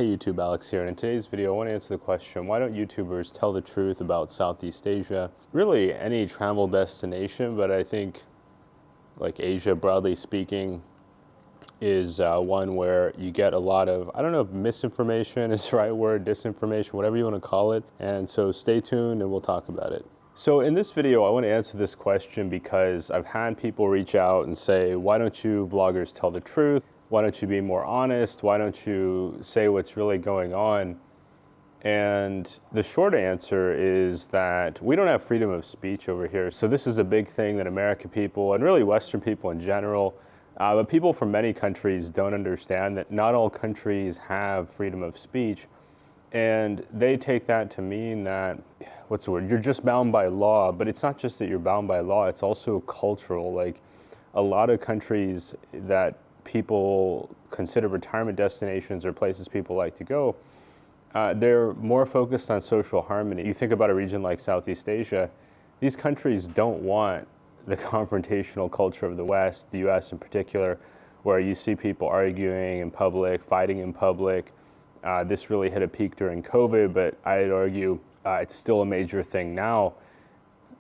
Hey YouTube, Alex here, and in today's video I want to answer the question, why don't YouTubers tell the truth about Southeast Asia? Really any travel destination, but I think like Asia, broadly speaking, is one where you get a lot of, I don't know if misinformation is the right word, disinformation, whatever you want to call it. And so stay tuned and we'll talk about it. So in this video, I want to answer this question because I've had people reach out and say, why don't you vloggers tell the truth? Why don't you be more honest? Why don't you say what's really going on? And the short answer is that we don't have freedom of speech over here. So this is a big thing that American people and really Western people in general, but people from many countries don't understand that not all countries have freedom of speech. And they take that to mean that, what's the word, you're just bound by law. But it's not just that you're bound by law, it's also cultural. Like a lot of countries that people consider retirement destinations or places people like to go, they're more focused on social harmony. You think about a region like Southeast Asia, these countries don't want the confrontational culture of the West, the US in particular, where you see people arguing in public, fighting in public. This really hit a peak during COVID, but I'd argue it's still a major thing now.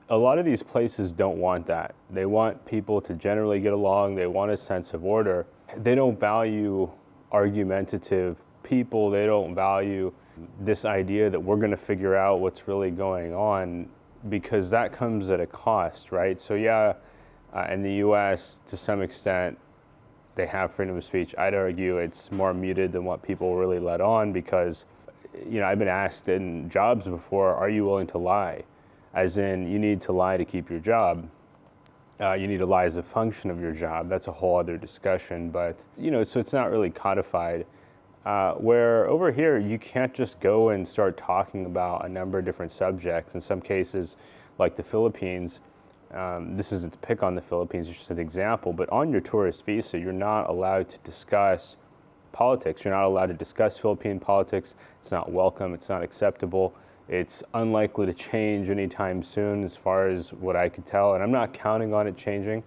A lot of these places don't want that. They want people to generally get along. They want a sense of order. They don't value argumentative people. They don't value this idea that we're going to figure out what's really going on, because that comes at a cost, right? So yeah, in the US, to some extent, they have freedom of speech. I'd argue it's more muted than what people really let on, because, you know, I've been asked in jobs before, are you willing to lie? As in, you need to lie to keep your job. You need to lie as a function of your job. That's a whole other discussion, but, you know, so it's not really codified. Where over here, you can't just go and start talking about a number of different subjects. In some cases, like the Philippines, this isn't to pick on the Philippines, it's just an example, but on your tourist visa, you're not allowed to discuss politics. You're not allowed to discuss Philippine politics. It's not welcome, it's not acceptable. It's unlikely to change anytime soon as far as what I could tell, and I'm not counting on it changing.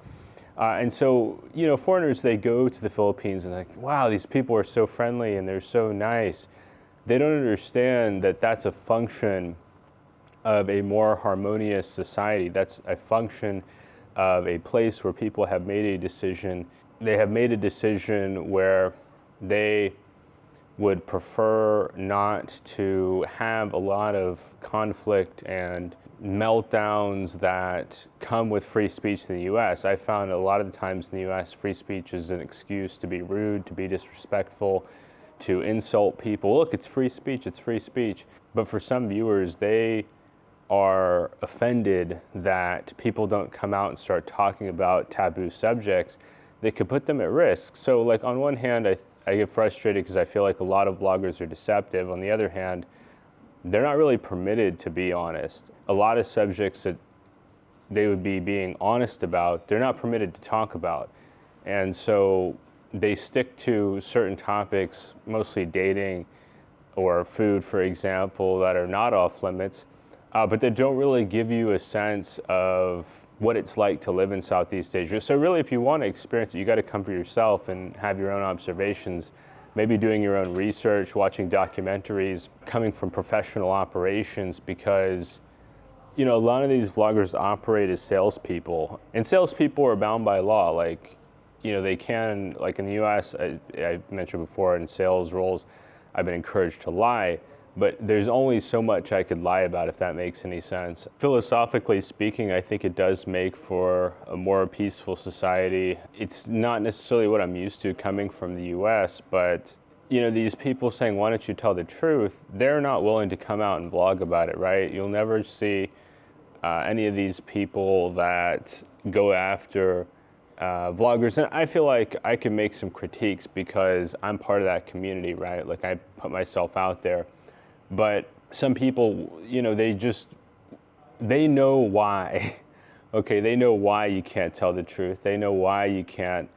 And so, you know, foreigners, they go to the Philippines and like, wow, these people are so friendly and they're so nice. They don't understand that that's a function of a more harmonious society. That's a function of a place where people have made a decision. They have made a decision where they would prefer not to have a lot of conflict and meltdowns that come with free speech in the US. I found a lot of the times in the US, free speech is an excuse to be rude, to be disrespectful, to insult people. Look, it's free speech, it's free speech. But for some viewers, they are offended that people don't come out and start talking about taboo subjects that could put them at risk. So like on one hand, I get frustrated because I feel like a lot of vloggers are deceptive. On the other hand, they're not really permitted to be honest. A lot of subjects that they would be being honest about, they're not permitted to talk about. And so they stick to certain topics, mostly dating or food, for example, that are not off limits, but they don't really give you a sense of what it's like to live in Southeast Asia. So really, if you want to experience it, you got to come for yourself and have your own observations, maybe doing your own research, watching documentaries, coming from professional operations, because, you know, a lot of these vloggers operate as salespeople, and salespeople are bound by law. Like, you know, they can, like in the US, I mentioned before, in sales roles, I've been encouraged to lie. But there's only so much I could lie about, if that makes any sense. Philosophically speaking, I think it does make for a more peaceful society. It's not necessarily what I'm used to coming from the US, but, you know, these people saying, why don't you tell the truth? They're not willing to come out and vlog about it, right? You'll never see any of these people that go after vloggers. And I feel like I can make some critiques because I'm part of that community, right? Like I put myself out there. But some people, you know, they know why, okay? They know why you can't tell the truth. They know why you can't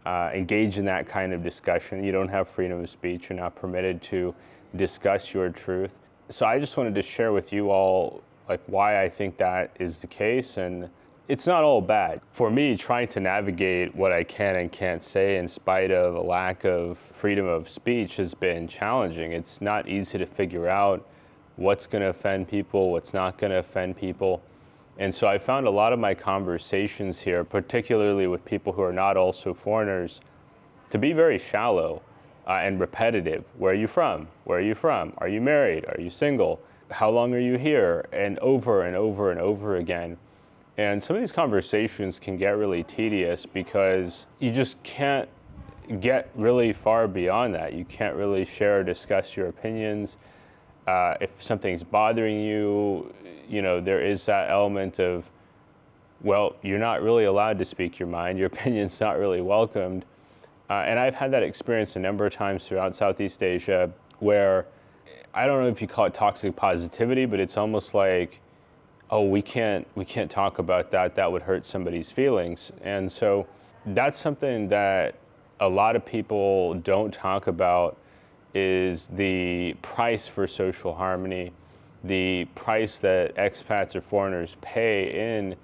engage in that kind of discussion. You don't have freedom of speech. You're not permitted to discuss your truth. So I just wanted to share with you all, like, why I think that is the case. And it's not all bad. For me, trying to navigate what I can and can't say in spite of a lack of freedom of speech has been challenging. It's not easy to figure out what's going to offend people, what's not going to offend people. And so I found a lot of my conversations here, particularly with people who are not also foreigners, to be very shallow and repetitive. Where are you from? Where are you from? Are you married? Are you single? How long are you here? And over and over and over again. And some of these conversations can get really tedious because you just can't get really far beyond that. You can't really share or discuss your opinions. If something's bothering you, there is that element of, well, you're not really allowed to speak your mind. Your opinion's not really welcomed. And I've had that experience a number of times throughout Southeast Asia where, I don't know if you call it toxic positivity, but it's almost like, oh, we can't talk about that. That would hurt somebody's feelings. And so that's something that a lot of people don't talk about, is the price for social harmony, the price that expats or foreigners pay in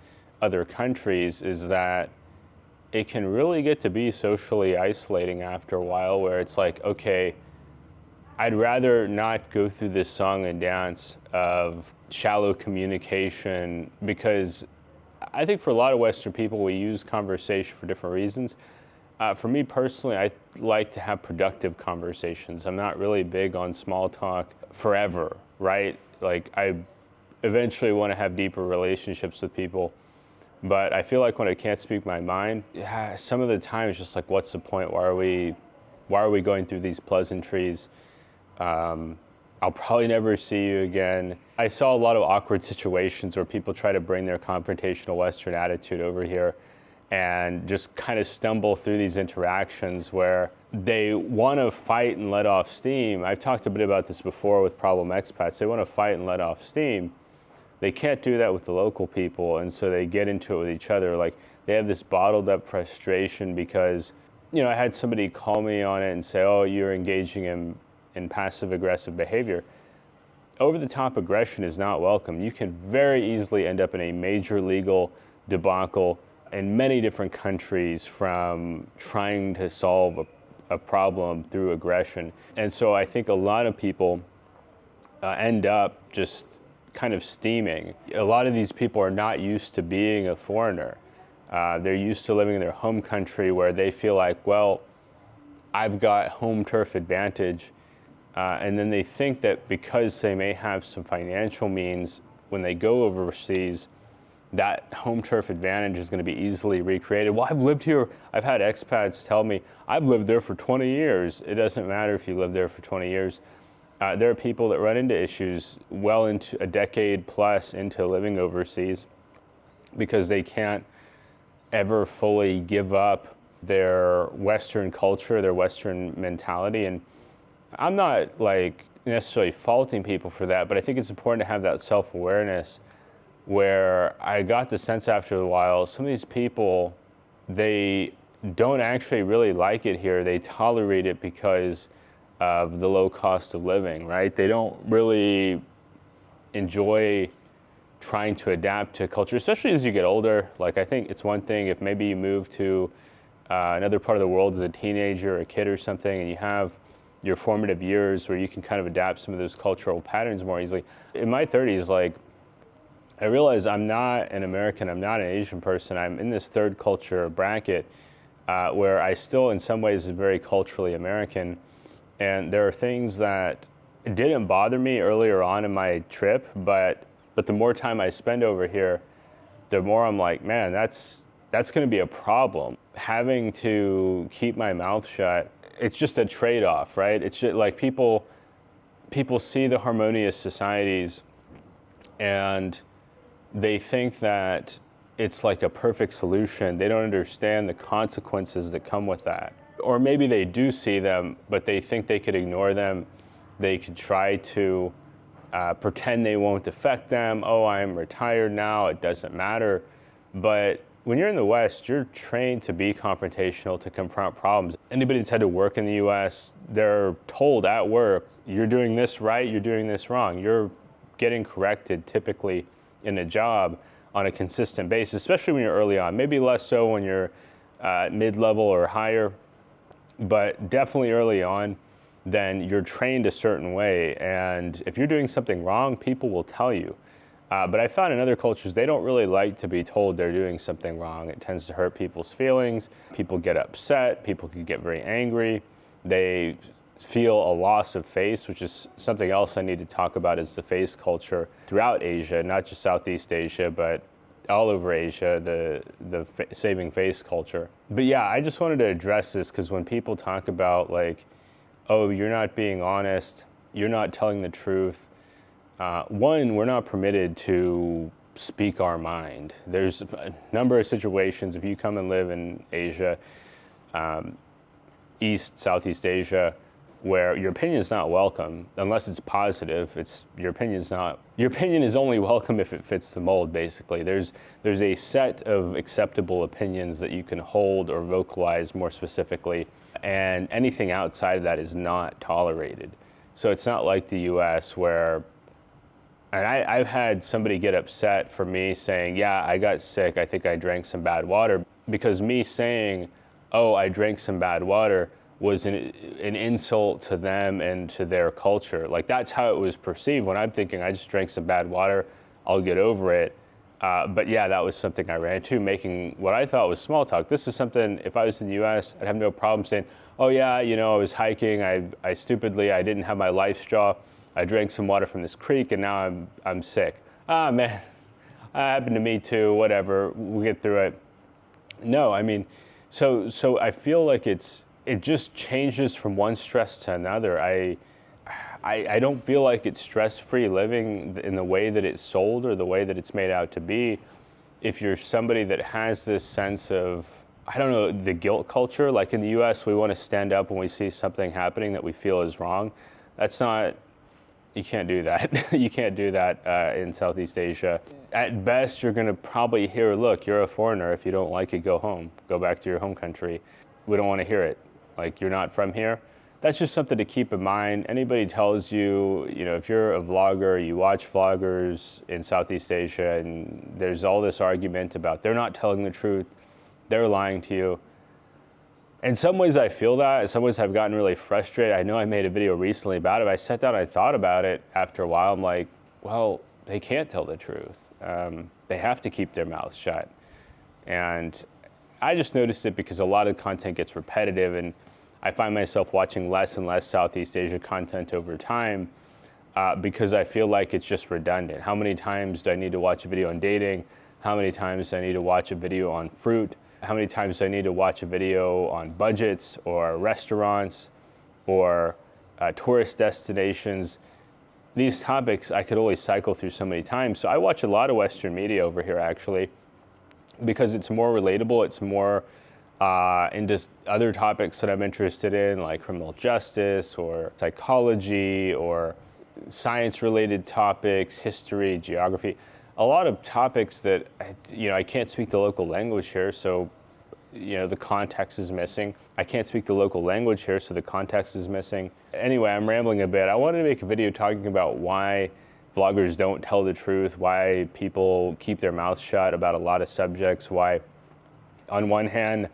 other countries, is that it can really get to be socially isolating after a while, where it's like, okay, I'd rather not go through this song and dance of shallow communication, because I think for a lot of Western people, we use conversation for different reasons. For me personally, I like to have productive conversations. I'm not really big on small talk forever, right? Like, I eventually want to have deeper relationships with people. But I feel like when I can't speak my mind, some of the time it's just like, what's the point? Why are we going through these pleasantries? I'll probably never see you again. I saw a lot of awkward situations where people try to bring their confrontational Western attitude over here and just kind of stumble through these interactions where they want to fight and let off steam. I've talked a bit about this before with problem expats. They want to fight and let off steam. They can't do that with the local people, and so they get into it with each other. Like, they have this bottled up frustration because, I had somebody call me on it and say, oh, you're engaging in passive aggressive behavior. Over the top aggression is not welcome. You can very easily end up in a major legal debacle in many different countries from trying to solve a problem through aggression. And so I think a lot of people end up just kind of steaming. A lot of these people are not used to being a foreigner. They're used to living in their home country where they feel like, well, I've got home turf advantage. And then they think that because they may have some financial means, when they go overseas, that home turf advantage is going to be easily recreated. Well, I've lived here. I've had expats tell me, I've lived there for 20 years. It doesn't matter if you live there for 20 years. There are people that run into issues well into a decade plus into living overseas because they can't ever fully give up their Western culture, their Western mentality. And I'm not like necessarily faulting people for that, but I think it's important to have that self-awareness, where I got the sense after a while, some of these people, they don't actually really like it here. They tolerate it because of the low cost of living, right? They don't really enjoy trying to adapt to culture, especially as you get older. Like, I think it's one thing if maybe you move to another part of the world as a teenager or a kid or something, and you have your formative years where you can kind of adapt some of those cultural patterns more easily. In my 30s, like, I realize I'm not an American, I'm not an Asian person. I'm in this third culture bracket where I still in some ways am very culturally American. And there are things that didn't bother me earlier on in my trip, but the more time I spend over here, the more I'm like, man, that's going to be a problem. Having to keep my mouth shut, it's just a trade-off, right? It's just like people see the harmonious societies and they think that it's like a perfect solution. They don't understand the consequences that come with that. Or maybe they do see them, but they think they could ignore them. They could try to pretend they won't affect them. Oh, I'm retired now, it doesn't matter. But when you're in the West, you're trained to be confrontational, to confront problems. Anybody that's had to work in the US, they're told at work, you're doing this right, you're doing this wrong. You're getting corrected typically in a job on a consistent basis, especially when you're early on. Maybe less so when you're mid-level or higher, but definitely early on, then you're trained a certain way. And if you're doing something wrong, people will tell you. But I found in other cultures, they don't really like to be told they're doing something wrong. It tends to hurt people's feelings. People get upset. People can get very angry. They feel a loss of face, which is something else I need to talk about, is the face culture throughout Asia, not just Southeast Asia, but all over Asia, the saving face culture. But yeah, I just wanted to address this because when people talk about like, oh, you're not being honest, you're not telling the truth, one, we're not permitted to speak our mind. There's a number of situations, if you come and live in Asia, Southeast Asia, where your opinion is not welcome unless it's positive. Your opinion is only welcome if it fits the mold, basically. There's a set of acceptable opinions that you can hold or vocalize more specifically, and anything outside of that is not tolerated. So it's not like the US where, and I've had somebody get upset for me saying, yeah, I got sick, I think I drank some bad water, because me saying, oh, I drank some bad water was an insult to them and to their culture. Like, that's how it was perceived, when I'm thinking I just drank some bad water, I'll get over it. But yeah, that was something I ran into, making what I thought was small talk. This is something, if I was in the US, I'd have no problem saying, oh yeah, you know, I was hiking, I stupidly, I didn't have my life straw, I drank some water from this creek, and now I'm sick. Ah, man, that happened to me too, whatever, we'll get through it. No, I mean, so I feel like it just changes from one stress to another. I don't feel like it's stress-free living in the way that it's sold or the way that it's made out to be. If you're somebody that has this sense of, I don't know, the guilt culture, like in the US, we want to stand up when we see something happening that we feel is wrong. That's not, you can't do that. You can't do that in Southeast Asia. At best, you're going to probably hear, look, you're a foreigner. If you don't like it, go home. Go back to your home country. We don't want to hear it. Like, you're not from here. That's just something to keep in mind. Anybody tells you, you know, if you're a vlogger, you watch vloggers in Southeast Asia, and there's all this argument about they're not telling the truth, they're lying to you. In some ways I feel that. In some ways I've gotten really frustrated. I know I made a video recently about it. I sat down, I thought about it after a while. I'm like, well, they can't tell the truth. They have to keep their mouths shut. And I just noticed it because a lot of content gets repetitive, and I find myself watching less and less Southeast Asia content over time because I feel like it's just redundant. How many times do I need to watch a video on dating? How many times do I need to watch a video on fruit? How many times do I need to watch a video on budgets or restaurants or tourist destinations? These topics I could only cycle through so many times. So I watch a lot of Western media over here, actually, because it's more relatable. It's more into other topics that I'm interested in, like criminal justice or psychology or science-related topics, history, geography. A lot of topics that, you know, I can't speak the local language here, so, you know, the context is missing. I can't speak the local language here, so the context is missing. Anyway, I'm rambling a bit. I wanted to make a video talking about why vloggers don't tell the truth, why people keep their mouths shut about a lot of subjects, why, on one hand,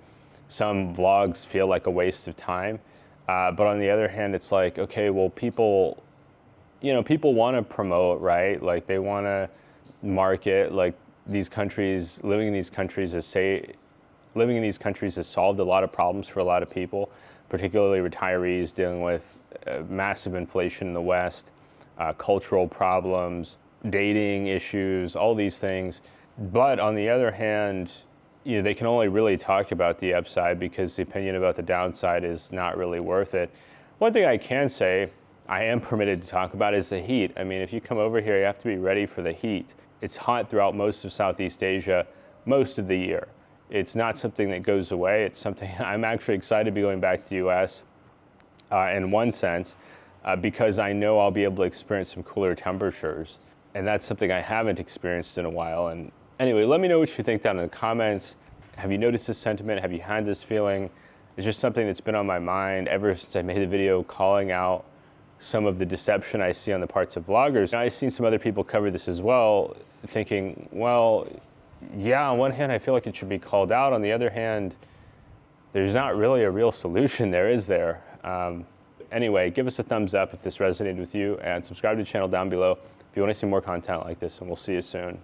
some vlogs feel like a waste of time, but on the other hand, it's like, okay, well, people want to promote, right? Like, they want to market, like, these countries, living in these countries has solved a lot of problems for a lot of people, particularly retirees dealing with massive inflation in the West, cultural problems, dating issues, all these things. But on the other hand, you know, they can only really talk about the upside because the opinion about the downside is not really worth it. One thing I can say I am permitted to talk about is the heat. I mean, if you come over here, you have to be ready for the heat. It's hot throughout most of Southeast Asia, most of the year. It's not something that goes away. It's something I'm actually excited to be going back to the US in one sense, because I know I'll be able to experience some cooler temperatures. And that's something I haven't experienced in a while. And anyway, let me know what you think down in the comments. Have you noticed this sentiment? Have you had this feeling? It's just something that's been on my mind ever since I made the video calling out some of the deception I see on the parts of vloggers. I've seen some other people cover this as well, thinking, well, yeah, on one hand, I feel like it should be called out. On the other hand, there's not really a real solution there, is there? Anyway, give us a thumbs up if this resonated with you, and subscribe to the channel down below if you want to see more content like this, and we'll see you soon.